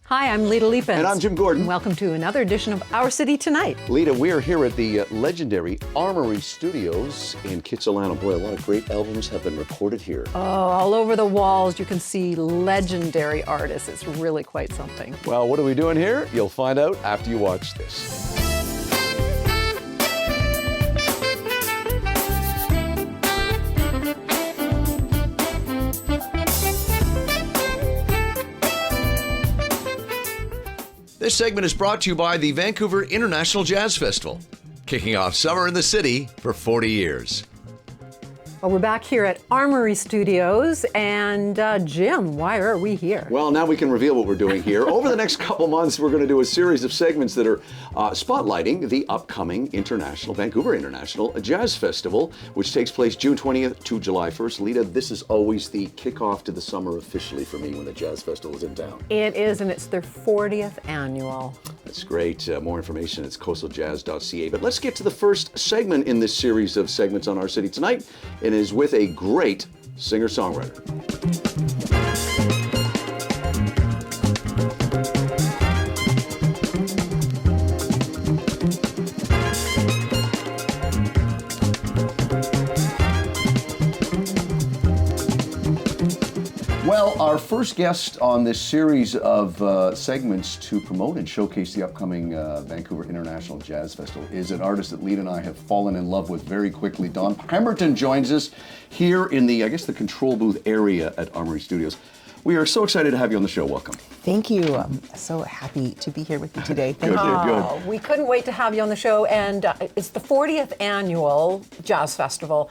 Hi, I'm Lita Leapins. And I'm Jim Gordon. Welcome to another edition of Our City Tonight. Lita, we're here at the legendary Armory Studios in Kitsilano. Boy, a lot of great albums have been recorded here. Oh, all over the walls you can see legendary artists. It's really quite something. Well, what are we doing here? You'll find out after you watch this. This segment is brought to you by the Vancouver International Jazz Festival, kicking off summer in the city for 40 years. Well, we're back here at Armory Studios, and Jim, why are we here? Well, now we can reveal what we're doing here. Over the next couple months, we're going to do a series of segments that are spotlighting the upcoming Vancouver International Jazz Festival, which takes place June 20th to July 1st. Lita, this is always the kickoff to the summer officially for me when the Jazz Festival is in town. It is, and it's their 40th annual. That's great. More information at coastaljazz.ca. But let's get to the first segment in this series of segments on Our City Tonight. It is with a great singer-songwriter. Well, our first guest on this series of segments to promote and showcase the upcoming Vancouver International Jazz Festival is an artist that Lita and I have fallen in love with very quickly. Don Pemberton joins us here in the control booth area at Armory Studios. We are so excited to have you on the show. Welcome. Thank you. I'm so happy to be here with you today. Thank you. Oh, we couldn't wait to have you on the show, and it's the 40th annual Jazz Festival.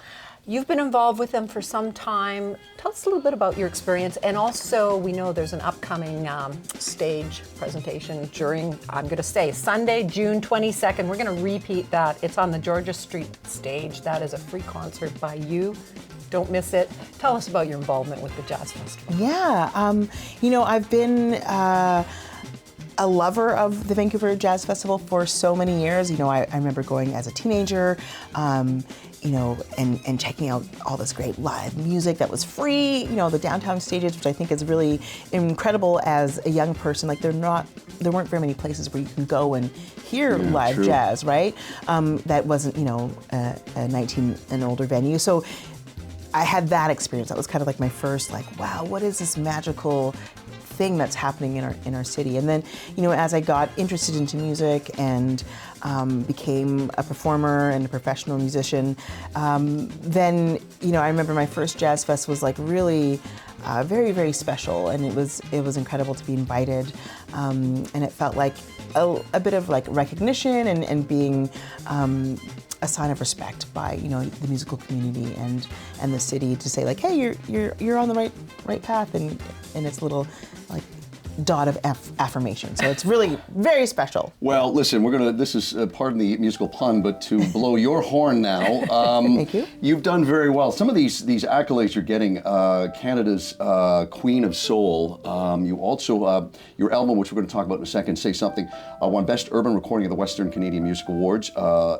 You've been involved with them for some time. Tell us a little bit about your experience, and also we know there's an upcoming stage presentation during, I'm going to say, Sunday, June 22nd. We're going to repeat that. It's on the Georgia Street stage. That is a free concert by you. Don't miss it. Tell us about your involvement with the Jazz Festival. Yeah, I've been a lover of the Vancouver Jazz Festival for so many years. I remember going as a teenager, and checking out all this great live music that was free, the downtown stages, which I think is really incredible as a young person. Like there weren't very many places where you can go and hear live jazz, right? That wasn't, a 19 and older venue. So I had that experience. That was kind of like my first, wow, what is this magical thing that's happening in our city? And then, as I got interested into music and became a performer and a professional musician, then, I remember my first Jazz Fest was really very, very special, and it was incredible to be invited, and it felt like a bit of recognition and being a sign of respect by the musical community and the city to say hey, you're on the right path, and it's a little dot of affirmation. So it's really very special. Well, listen, this is, pardon the musical pun, but to blow your horn now. Thank you. You've done very well. Some of these accolades you're getting, Canada's Queen of Soul. You also, your album, which we're going to talk about in a second, Say Something, won Best Urban Recording of the Western Canadian Music Awards.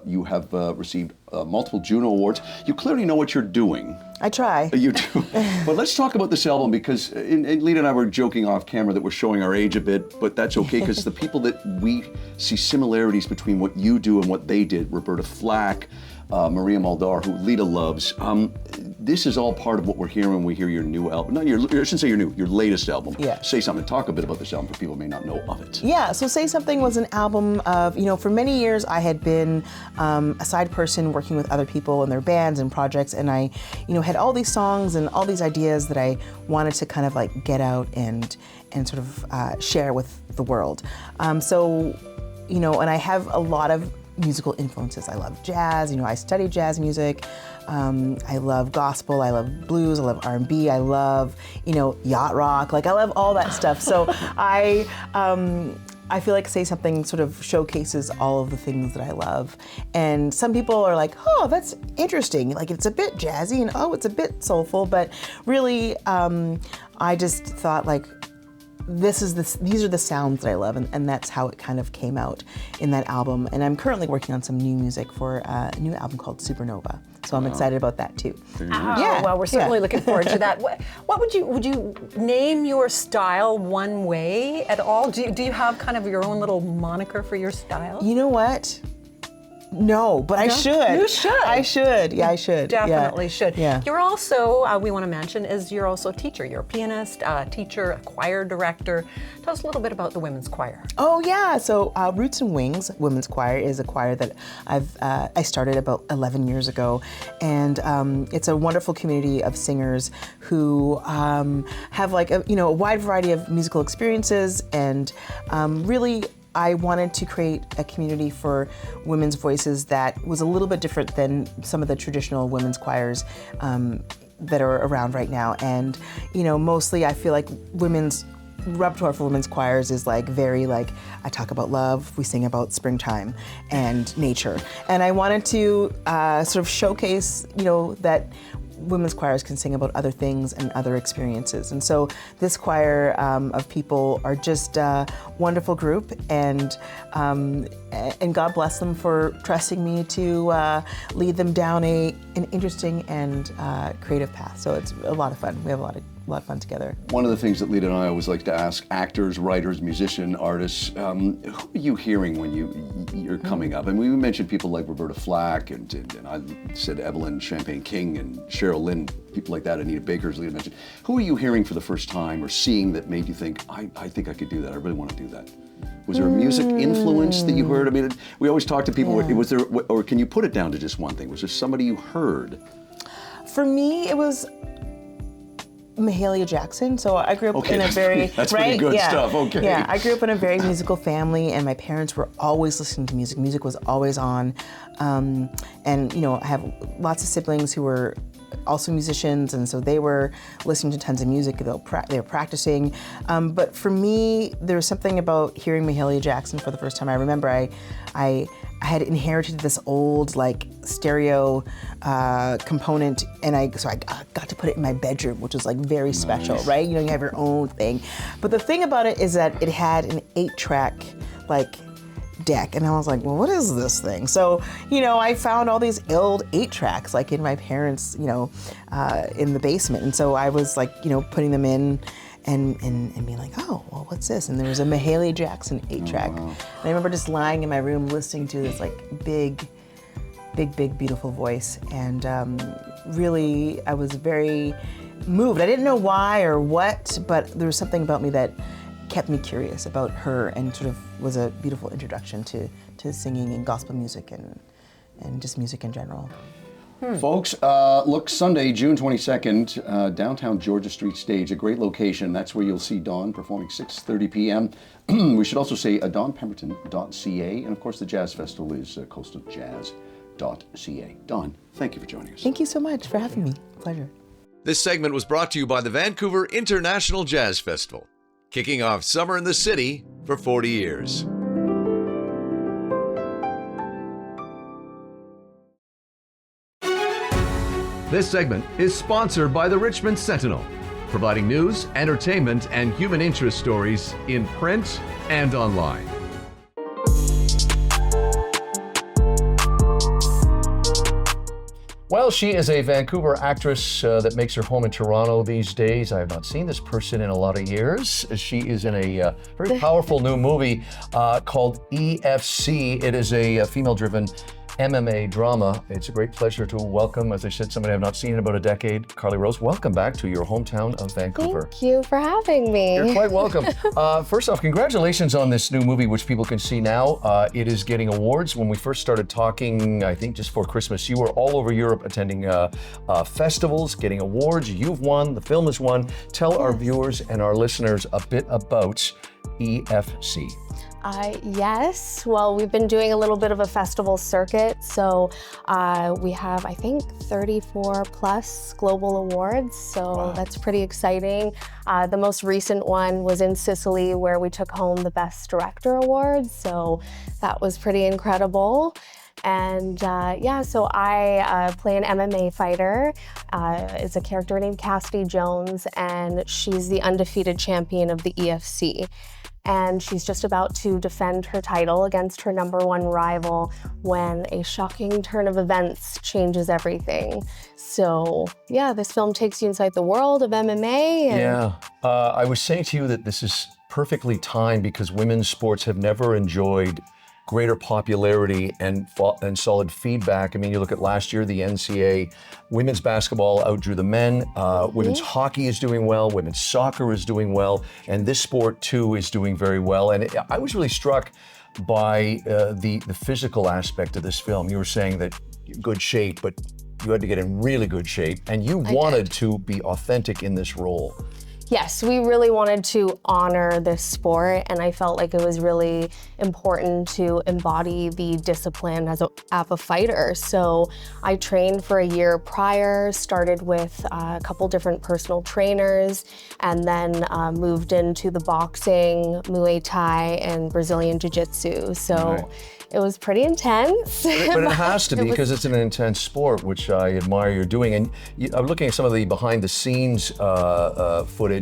You have received multiple Juno Awards. You clearly know what you're doing. I try. You do. But let's talk about this album, because Lita and I were joking off camera that we're showing our age a bit, but that's okay, because the people that we see similarities between what you do and what they did, Roberta Flack, Maria Muldaur, who Lita loves. This is all part of what we're hearing when we hear your new album. I shouldn't say your latest album. Yeah. Say Something. Talk a bit about this album for people who may not know of it. Yeah, so Say Something was an album of, for many years I had been a side person working with other people in their bands and projects, and I, had all these songs and all these ideas that I wanted to kind of get out and sort of share with the world. And I have a lot of musical influences. I love jazz, I study jazz music. I love gospel, I love blues, I love R&B, I love, yacht rock, I love all that stuff. So I feel like Say Something sort of showcases all of the things that I love. And some people are like, oh, that's interesting. It's a bit jazzy, and oh, it's a bit soulful, but really, I just thought these are the sounds that I love, and that's how it kind of came out in that album. And I'm currently working on some new music for a new album called Supernova. So I'm excited about that too. Oh, well, we're certainly looking forward to that. What would you name your style one way at all? Do you have kind of your own little moniker for your style? You know what? No, but I should. You should. I should. Yeah, I should. Definitely should. Yeah. You're also, we want to mention, you're also a teacher. You're a pianist, teacher, a choir director. Tell us a little bit about the women's choir. Oh yeah, so Roots and Wings Women's Choir is a choir that I started about 11 years ago, and it's a wonderful community of singers who have like a wide variety of musical experiences, and really I wanted to create a community for women's voices that was a little bit different than some of the traditional women's choirs that are around right now. And mostly I feel like women's repertoire for women's choirs is like very like, I talk about love, we sing about springtime and nature. And I wanted to sort of showcase, that women's choirs can sing about other things and other experiences. And so this choir of people are just a wonderful group, and God bless them for trusting me to lead them down an interesting and creative path. So it's a lot of fun. We have a lot of fun together. One of the things that Lita and I always like to ask actors, writers, musicians, artists, who are you hearing when you're coming up? And we mentioned people like Roberta Flack, and I said Evelyn Champagne King and Cheryl Lynn, people like that, Anita Baker, as Lita mentioned. Who are you hearing for the first time or seeing that made you think, I think I could do that, I really want to do that? Was there a music influence that you heard? I mean, we always talk to people, was there, or can you put it down to just one thing? Was there somebody you heard? For me, it was Mahalia Jackson. So I grew up in a very that's pretty good stuff. Okay. Yeah, I grew up in a very musical family, and my parents were always listening to music. Music was always on, and I have lots of siblings who were also musicians, and so they were listening to tons of music. They were practicing. But for me, there was something about hearing Mahalia Jackson for the first time. I remember I had inherited this old like stereo component, and I got to put it in my bedroom, which was like very special, right? You have your own thing. But the thing about it is that it had an 8-track like deck, and I was like, well, what is this thing? So, I found all these old 8-tracks like in my parents', in the basement, and so I was like, putting them in. And being like, oh, well, what's this? And there was a Mahalia Jackson 8-track. Oh, wow. And I remember just lying in my room listening to this like big, beautiful voice. And really, I was very moved. I didn't know why or what, but there was something about me that kept me curious about her, and sort of was a beautiful introduction to singing and gospel music and just music in general. Folks, look, Sunday, June 22nd, downtown Georgia Street Stage, a great location. That's where you'll see Dawn performing 6:30 p.m. We should also say dawnpemberton.ca, and of course the Jazz Festival is coastaljazz.ca. Dawn, thank you for joining us. Thank you so much for having me. Pleasure. This segment was brought to you by the Vancouver International Jazz Festival, kicking off summer in the city for 40 years. This segment is sponsored by the Richmond Sentinel, providing news, entertainment, and human interest stories in print and online. Well, she is a Vancouver actress that makes her home in Toronto these days. I have not seen this person in a lot of years. She is in a very powerful new movie called EFC. It is a female-driven MMA drama. It's a great pleasure to welcome, as I said, somebody I've not seen in about a decade, Carly Rose. Welcome back to your hometown of Vancouver. Thank you for having me. You're quite welcome. First off, congratulations on this new movie, which people can see now. It is getting awards. When we first started talking, I think just for Christmas, you were all over Europe attending festivals, getting awards. You've won, the film has won. Tell our viewers and our listeners a bit about EFC. Yes, well, we've been doing a little bit of a festival circuit, so we have, I think, 34 plus global awards, so That's pretty exciting. The most recent one was in Sicily, where we took home the Best Director Award, so that was pretty incredible. And yeah, so I play an MMA fighter. It's a character named Cassidy Jones, and she's the undefeated champion of the EFC. And she's just about to defend her title against her #1 rival when a shocking turn of events changes everything. So yeah, this film takes you inside the world of MMA. Yeah, I was saying to you that this is perfectly timed because women's sports have never enjoyed greater popularity and solid feedback. I mean, you look at last year, the NCAA women's basketball outdrew the men. Women's hockey is doing well. Women's soccer is doing well. And this sport, too, is doing very well. And I was really struck by the physical aspect of this film. You were saying that good shape, but you had to get in really good shape. And you wanted to be authentic in this role. Yes, we really wanted to honor this sport, and I felt like it was really important to embody the discipline as a fighter. So I trained for a year prior, started with a couple different personal trainers, and then moved into the boxing, Muay Thai, and Brazilian Jiu-Jitsu. So it was pretty intense. But it has to be because it's an intense sport, which I admire you're doing. And I'm looking at some of the behind the scenes footage.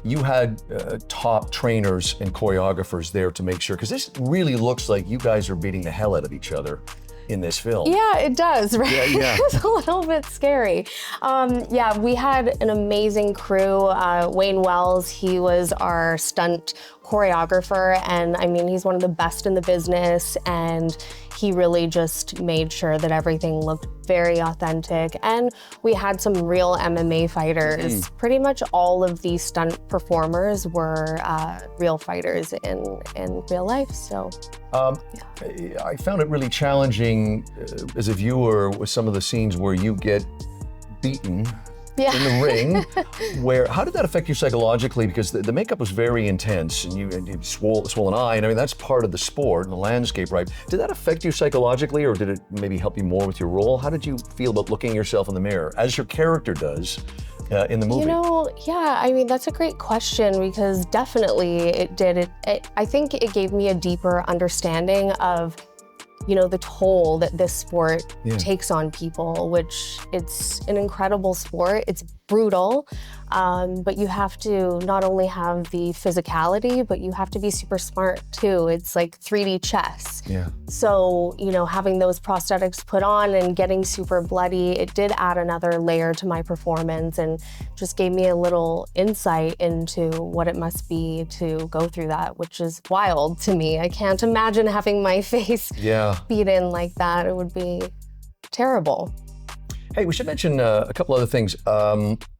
You had top trainers and choreographers there to make sure, because this really looks like you guys are beating the hell out of each other in this film. Yeah, it does, right? Yeah. It's a little bit scary. Yeah, we had an amazing crew. Wayne Wells, he was our stunt choreographer, and I mean, he's one of the best in the business, and he really just made sure that everything looked very authentic. And we had some real MMA fighters. Pretty much all of these stunt performers were real fighters in real life, so. I found it really challenging as a viewer with some of the scenes where you get beaten in the ring. How did that affect you psychologically? Because the makeup was very intense, and you swollen eye, and I mean, that's part of the sport and the landscape, right? Did that affect you psychologically, or did it maybe help you more with your role? How did you feel about looking yourself in the mirror, as your character does in the movie? You know, yeah, I mean, that's a great question, because definitely it did. I think it gave me a deeper understanding of, you know, the toll that this sport takes on people, which it's an incredible sport. It's brutal, but you have to not only have the physicality, but you have to be super smart too. It's like 3D chess. Yeah. So, you know, having those prosthetics put on and getting super bloody, it did add another layer to my performance and just gave me a little insight into what it must be to go through that, which is wild to me. I can't imagine having my face beat in like that. It would be terrible. Hey, we should mention a couple other things.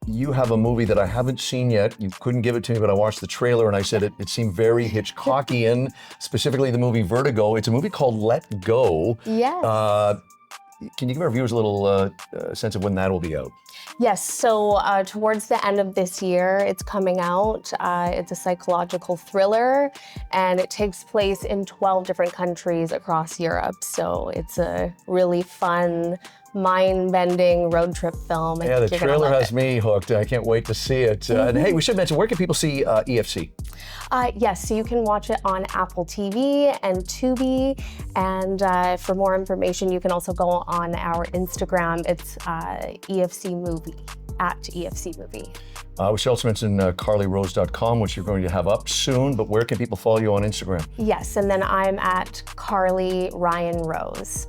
You have a movie that I haven't seen yet. You couldn't give it to me, but I watched the trailer and I said it seemed very Hitchcockian, specifically the movie Vertigo. It's a movie called Let Go. Yes. Can you give our viewers a little sense of when that will be out? Yes, so towards the end of this year, it's coming out. It's a psychological thriller, and it takes place in 12 different countries across Europe. So it's a really fun, mind-bending road trip film. Yeah, the trailer has me hooked. I can't wait to see it. And hey, we should mention, where can people see EFC? Yes, so you can watch it on Apple TV and Tubi. And for more information, you can also go on our Instagram. It's EFC Movie, at EFC Movie. We should also mention carlyrose.com, which you're going to have up soon, but where can people follow you on Instagram? Yes, and then I'm at Carly Ryan Rose.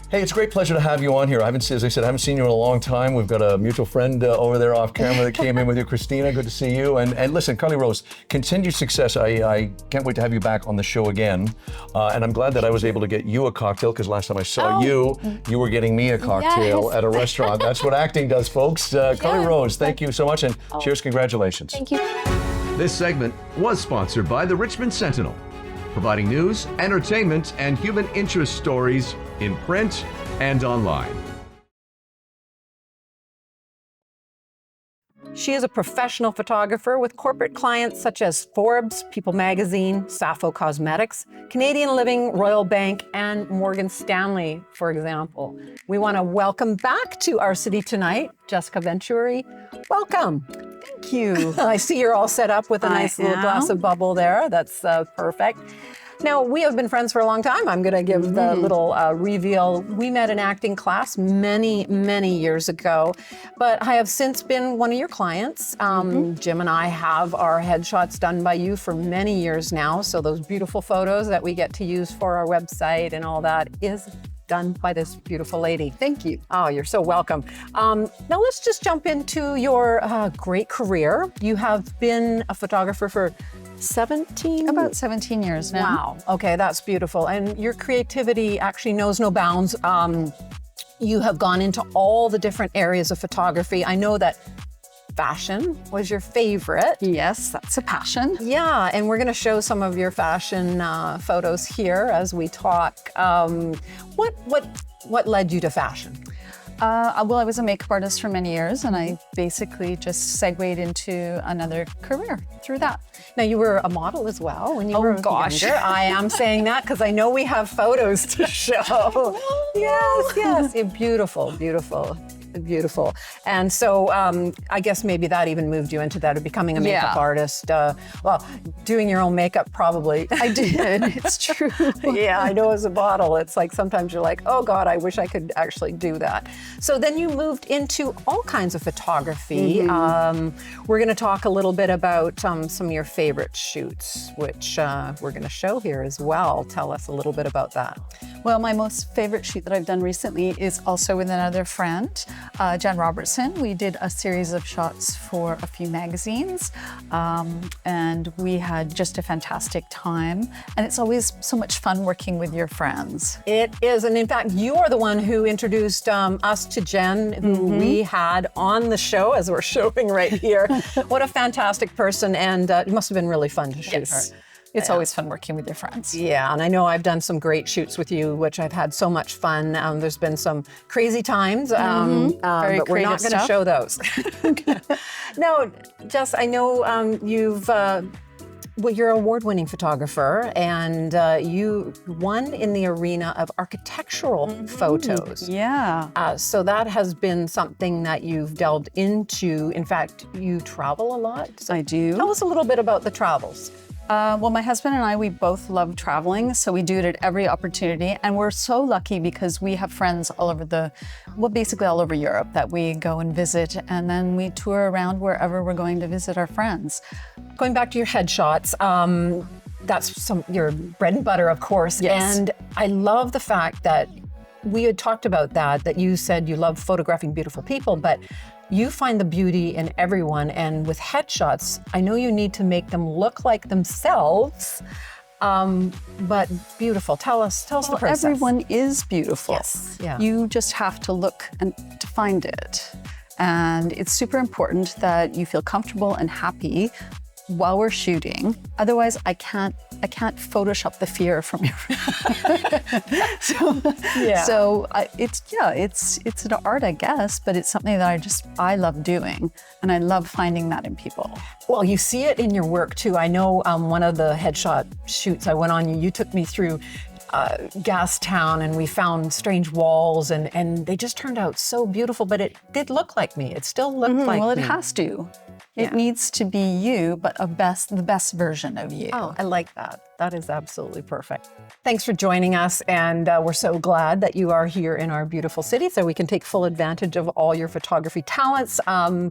Hey, it's a great pleasure to have you on here. As I said, I haven't seen you in a long time. We've got a mutual friend over there off camera that came in with you, Christina. Good to see you. And listen, Carly Rose, continued success. I can't wait to have you back on the show again. And I'm glad that I was able to get you a cocktail, because last time I saw you were getting me a cocktail at a restaurant. That's what acting does, folks. Carly Rose, thank you so much, and cheers, congratulations. Thank you. This segment was sponsored by the Richmond Sentinel, providing news, entertainment, and human interest stories in print and online. She is a professional photographer with corporate clients such as Forbes, People Magazine, Sappho Cosmetics, Canadian Living, Royal Bank, and Morgan Stanley, for example. We want to welcome back to our city tonight, Jessica Venturi. Welcome. Thank you. I see you're all set up with a nice little glass of bubble there. That's perfect. Now, we have been friends for a long time. I'm going to give the little reveal. We met in acting class many, many years ago, but I have since been one of your clients. Jim and I have our headshots done by you for many years now, so those beautiful photos that we get to use for our website and all that is done by this beautiful lady. Thank you. Oh, you're so welcome. Now let's just jump into your great career. You have been a photographer for 17? About 17 years now. Wow. Okay, that's beautiful. And your creativity actually knows no bounds. You have gone into all the different areas of photography. I know that fashion was your favorite. Yes, that's a passion. Yeah, and we're going to show some of your fashion photos here as we talk. What led you to fashion? Well, I was a makeup artist for many years, and I basically just segued into another career through that. Now, you were a model as well when you were gosh. younger. I am saying that because I know we have photos to show. Yes. Beautiful, beautiful. Beautiful. And so I guess maybe that even moved you into that of becoming a makeup artist. Well, doing your own makeup probably. I did. It's true. Yeah, I know as a model, it's like sometimes you're like, oh God, I wish I could actually do that. So then you moved into all kinds of photography. We're going to talk a little bit about some of your favorite shoots, which we're going to show here as well. Tell us a little bit about that. Well, my most favorite shoot that I've done recently is also with another friend, Jen Robertson. We did a series of shots for a few magazines, and we had just a fantastic time. And it's always so much fun working with your friends. It is, and in fact, you are the one who introduced us to Jen, who we had on the show, as we're showing right here. What a fantastic person, and it must have been really fun to shoot her. It's always fun working with your friends. Yeah, and I know I've done some great shoots with you, which I've had so much fun. There's been some crazy times, but we're not going to show those. Now, Jess, I know you're an award-winning photographer, and you won in the arena of architectural photos. Yeah. So that has been something that you've delved into. In fact, you travel a lot. So I do. Tell us a little bit about the travels. Well, my husband and I, we both love traveling, so we do it at every opportunity. And we're so lucky because we have friends all over basically all over Europe that we go and visit, and then we tour around wherever we're going to visit our friends. Going back to your headshots, that's your bread and butter, of course. Yes. And I love the fact that we had talked about that you said you love photographing beautiful people, but you find the beauty in everyone, and with headshots, I know you need to make them look like themselves, but beautiful. Tell us the process. Everyone is beautiful. Yes, yeah. You just have to look and to find it. And it's super important that you feel comfortable and happy while we're shooting. Otherwise, I can't Photoshop the fear from your it's an art, I guess, but it's something that I love doing, and I love finding that in people. Well, you see it in your work too. I know one of the headshot shoots I went on, you took me through Gastown, and we found strange walls, and they just turned out so beautiful, but it did look like me. It still looked like me. Well, it has to. It needs to be you, but the best version of you. Oh, I like that. That is absolutely perfect. Thanks for joining us, and we're so glad that you are here in our beautiful city so we can take full advantage of all your photography talents.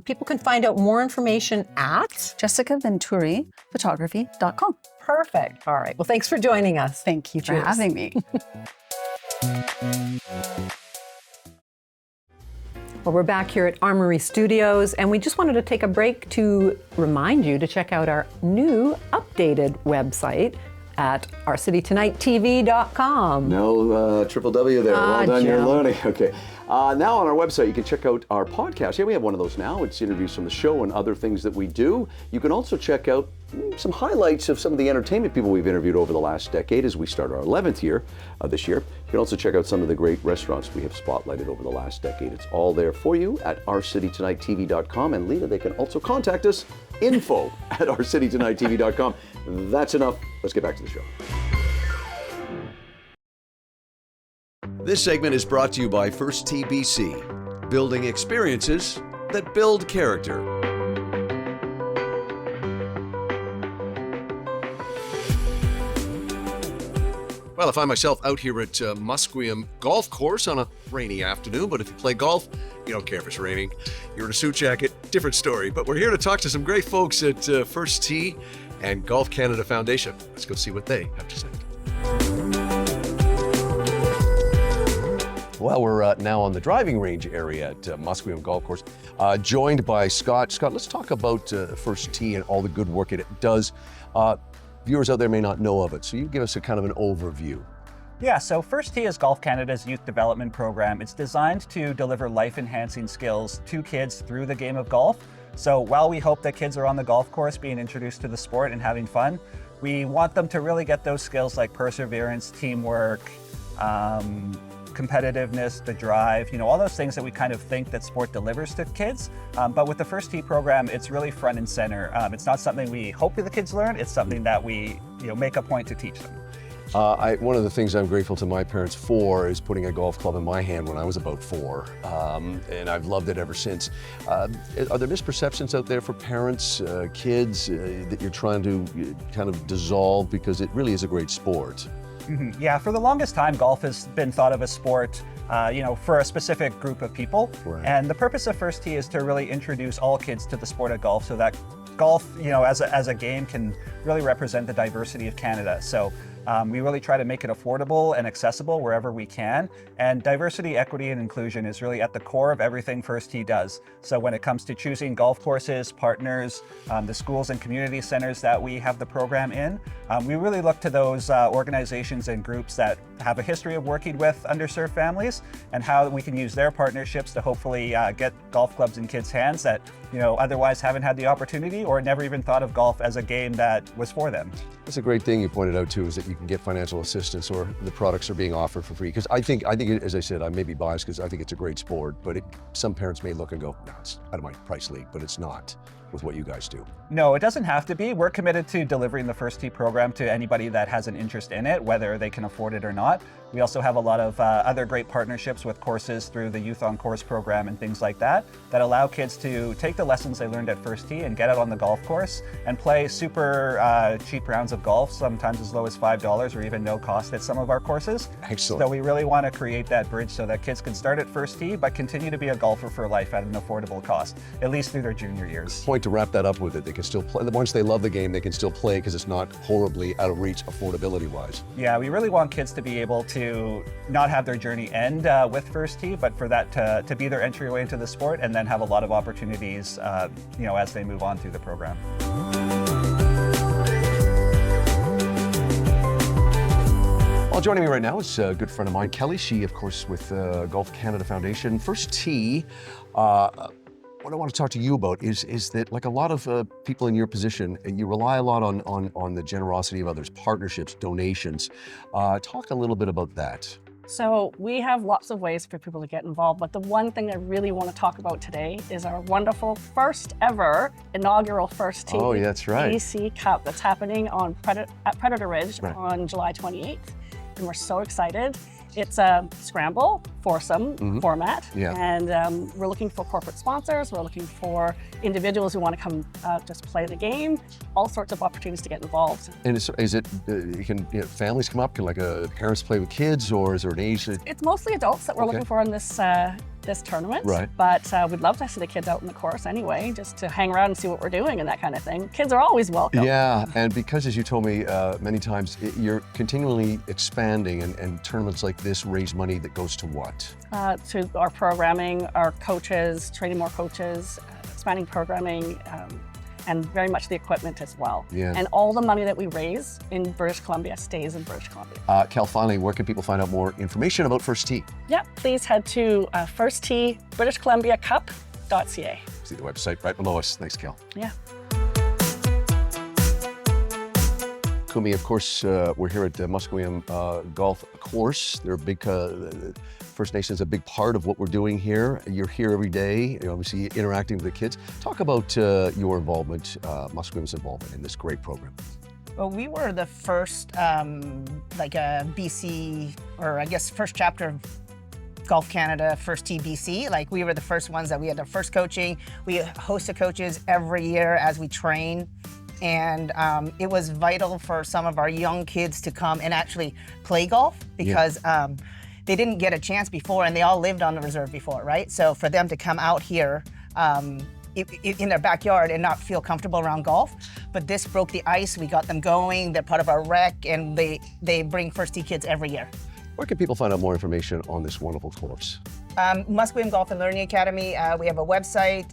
People can find out more information at JessicaVenturiPhotography.com. Perfect. All right. Well, thanks for joining us. Thank you for having me. Well, we're back here at Armory Studios, and we just wanted to take a break to remind you to check out our new updated website at ourcitytonighttv.com. No triple W there. Well done, you're Joe. learning. Okay. Now on our website, you can check out our podcast. Yeah, we have one of those now. It's interviews from the show and other things that we do. You can also check out some highlights of some of the entertainment people we've interviewed over the last decade as we start our 11th year this year. You can also check out some of the great restaurants we have spotlighted over the last decade. It's all there for you at ourcitytonightTV.com. And Lita, they can also contact us, info at ourcitytonightTV.com. That's enough. Let's get back to the show. This segment is brought to you by First TBC, building experiences that build character. Well, I find myself out here at Musqueam Golf Course on a rainy afternoon, but if you play golf, you don't care if it's raining. You're in a suit jacket, different story. But we're here to talk to some great folks at First Tee and Golf Canada Foundation. Let's go see what they have to say. Well, we're now on the driving range area at Musqueam Golf Course, joined by Scott. Scott, let's talk about First Tee and all the good work it does. Viewers out there may not know of it, so you give us a kind of an overview. Yeah, so First Tee is Golf Canada's youth development program. It's designed to deliver life-enhancing skills to kids through the game of golf. So while we hope that kids are on the golf course being introduced to the sport and having fun, we want them to really get those skills like perseverance, teamwork, competitiveness, the drive, all those things that we kind of think that sport delivers to kids. But with the First Tee program, it's really front and center. It's not something we hope that the kids learn, it's something that we make a point to teach them. One of the things I'm grateful to my parents for is putting a golf club in my hand when I was about 4, and I've loved it ever since. Are there misperceptions out there for parents, kids, that you're trying to kind of dissolve, because it really is a great sport? Mm-hmm. Yeah, for the longest time, golf has been thought of as sport, for a specific group of people. Right. And the purpose of First Tee is to really introduce all kids to the sport of golf, so that golf, as a game, can really represent the diversity of Canada. So we really try to make it affordable and accessible wherever we can. And diversity, equity, and inclusion is really at the core of everything First Tee does. So when it comes to choosing golf courses, partners, the schools and community centers that we have the program in, we really look to those organizations and groups that have a history of working with underserved families, and how we can use their partnerships to hopefully get golf clubs in kids' hands that otherwise haven't had the opportunity or never even thought of golf as a game that was for them. That's a great thing you pointed out too, is that you can get financial assistance, or the products are being offered for free. Because I think, as I said, I may be biased because I think it's a great sport, but some parents may look and go, no, it's out of my price league, but it's not with what you guys do. No, it doesn't have to be. We're committed to delivering the First Tee program to anybody that has an interest in it, whether they can afford it or not. We also have a lot of other great partnerships with courses through the Youth on Course program and things like that allow kids to take the lessons they learned at First Tee and get out on the golf course and play super cheap rounds of golf, sometimes as low as $5 or even no cost at some of our courses. Excellent. So we really want to create that bridge so that kids can start at First Tee but continue to be a golfer for life at an affordable cost, at least through their junior years. Point to wrap that up with it, they can still play. Once they love the game, they can still play because it's not horribly out of reach affordability-wise. Yeah, we really want kids to be able to not have their journey end with First Tee, but for that to be their entryway into the sport, and then have a lot of opportunities, as they move on through the program. Well, joining me right now is a good friend of mine, Kelly. She, of course, with Golf Canada Foundation. First Tee, what I want to talk to you about is that, like a lot of people in your position, you rely a lot on the generosity of others, partnerships, donations. Talk a little bit about that. So we have lots of ways for people to get involved, but the one thing I really want to talk about today is our wonderful first ever inaugural First Tee that's right. BC Cup that's happening at Predator Ridge on July 28th. And we're so excited. It's a scramble foursome format, and we're looking for corporate sponsors. We're looking for individuals who want to come just play the game. All sorts of opportunities to get involved. And is it families come up? Can parents play with kids, or is there an age? It's mostly adults that we're looking for in this tournament. Right. But we'd love to see the kids out in the course anyway, just to hang around and see what we're doing and that kind of thing. Kids are always welcome. Yeah, and because, as you told me many times, you're continually expanding, and tournaments like this raise money that goes to what? To our programming, our coaches, training more coaches, expanding programming, and very much the equipment as well. Yeah. And all the money that we raise in British Columbia stays in British Columbia. Cal, finally, where can people find out more information about First Tee? Yeah, please head to First Tee British Columbia Cup.ca. See the website right below us. Thanks, Cal. Yeah. Kumi, of course, we're here at the Musqueam Golf Course. They're a big, First Nation's a big part of what we're doing here. You're here every day, obviously interacting with the kids. Talk about your involvement, Musqueam's involvement in this great program. Well, we were the first, BC, or I guess first chapter of Golf Canada, First Tee BC. We were the first ones that we had our first coaching. We host the coaches every year as we train and it was vital for some of our young kids to come and actually play golf because they didn't get a chance before, and they all lived on the reserve before, right? So for them to come out here in their backyard and not feel comfortable around golf, but this broke the ice. We got them going. They're part of our rec, and they bring First Tee kids every year. Where can people find out more information on this wonderful course? Musqueam Golf and Learning Academy. We have a website.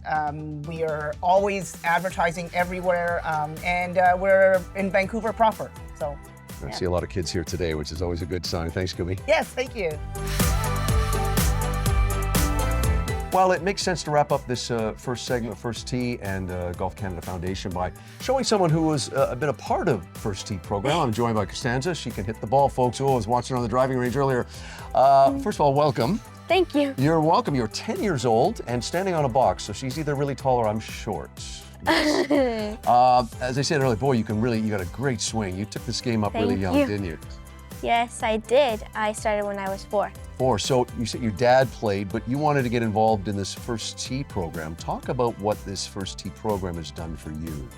We are always advertising everywhere, and we're in Vancouver proper. So I see a lot of kids here today, which is always a good sign. Thanks, Kumi. yes, thank you. Well, it makes sense to wrap up this first segment of First Tee and Golf Canada Foundation by showing someone who has been a part of First Tee program. I'm joined by Costanza. She can hit the ball, folks. Oh, I was watching her on the driving range earlier. First of all, welcome. Thank you. You're welcome. You're 10 years old and standing on a box, so she's either really tall or I'm short. Yes. As I said earlier, boy, you got a great swing. You took this game up really young, didn't you? Yes, I did. I started when I was 4. 4. So you said your dad played, but you wanted to get involved in this First Tee program. Talk about what this First Tee program has done for you.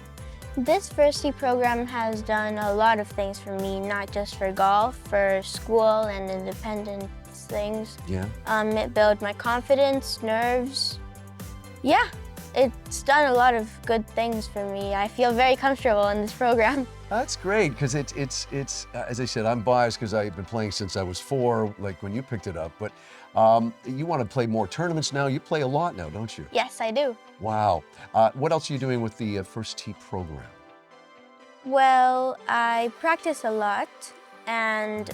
This First Tee program has done a lot of things for me, not just for golf, for school and independence things. Yeah. It built my confidence, nerves. Yeah, it's done a lot of good things for me. I feel very comfortable in this program. That's great, because it's as I said, I'm biased because I've been playing since I was 4, like when you picked it up, but you want to play more tournaments now. You play a lot now, don't you? Yes, I do. Wow. What else are you doing with the First Tee program? Well, I practice a lot, and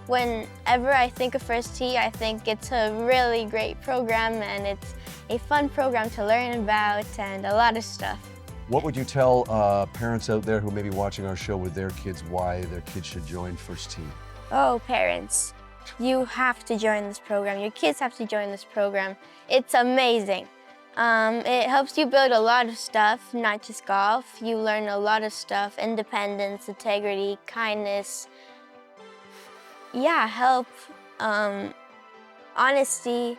whenever I think of First Tee, I think it's a really great program, and it's a fun program to learn about and a lot of stuff. What would you tell parents out there who may be watching our show with their kids why their kids should join First Tee? Oh, parents, you have to join this program. Your kids have to join this program. It's amazing. It helps you build a lot of stuff, not just golf. You learn a lot of stuff: independence, integrity, kindness. Yeah, help, honesty.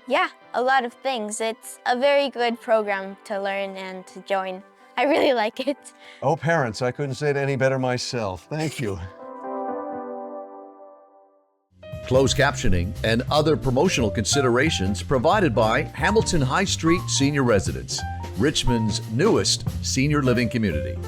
Yeah, a lot of things. It's a very good program to learn and to join. I really like it. Oh, parents, I couldn't say it any better myself. Thank you. Closed captioning and other promotional considerations provided by Hamilton High Street Senior Residence, Richmond's newest senior living community.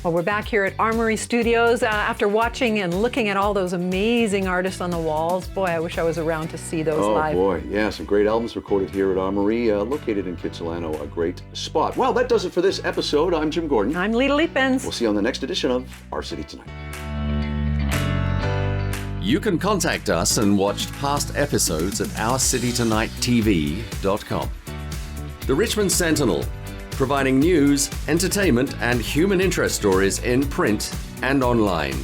Well, we're back here at Armory Studios after watching and looking at all those amazing artists on the walls. Boy, I wish I was around to see those live. Oh boy, yeah, some great albums recorded here at Armory, located in Kitsilano, a great spot. Well, that does it for this episode. I'm Jim Gordon. I'm Lita Leapins. We'll see you on the next edition of Our City Tonight. You can contact us and watch past episodes at ourcitytonighttv.com. The Richmond Sentinel, providing news, entertainment, and human interest stories in print and online.